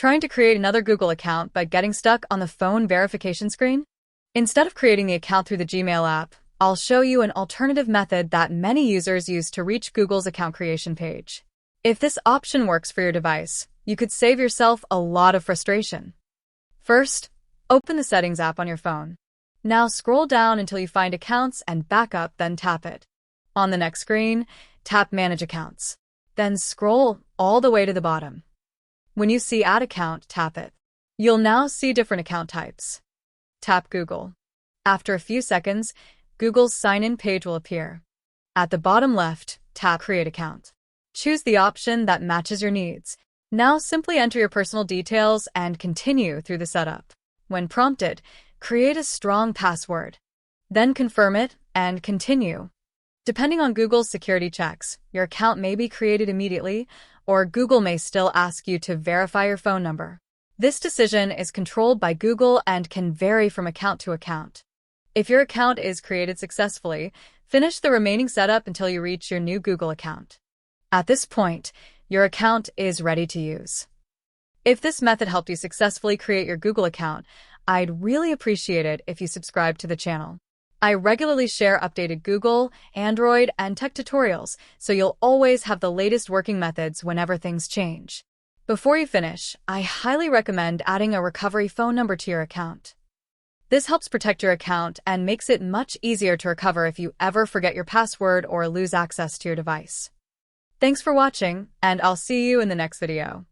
Trying to create another Google account but getting stuck on the phone verification screen? Instead of creating the account through the Gmail app, I'll show you an alternative method that many users use to reach Google's account creation page. If this option works for your device, you could save yourself a lot of frustration. First, open the Settings app on your phone. Now scroll down until you find Accounts and Backup, then tap it. On the next screen, tap Manage Accounts. Then scroll all the way to the bottom. When you see Add Account, tap it. You'll now see different account types. Tap Google. After a few seconds, Google's sign-in page will appear. At the bottom left, tap Create Account. Choose the option that matches your needs. Now simply enter your personal details and continue through the setup. When prompted, create a strong password. Then confirm it and continue. Depending on Google's security checks, your account may be created immediately, or Google may still ask you to verify your phone number. This decision is controlled by Google and can vary from account to account. If your account is created successfully, finish the remaining setup until you reach your new Google account. At this point, your account is ready to use. If this method helped you successfully create your Google account, I'd really appreciate it if you subscribe to the channel. I regularly share updated Google, Android, and tech tutorials, so you'll always have the latest working methods whenever things change. Before you finish, I highly recommend adding a recovery phone number to your account. This helps protect your account and makes it much easier to recover if you ever forget your password or lose access to your device. Thanks for watching, and I'll see you in the next video.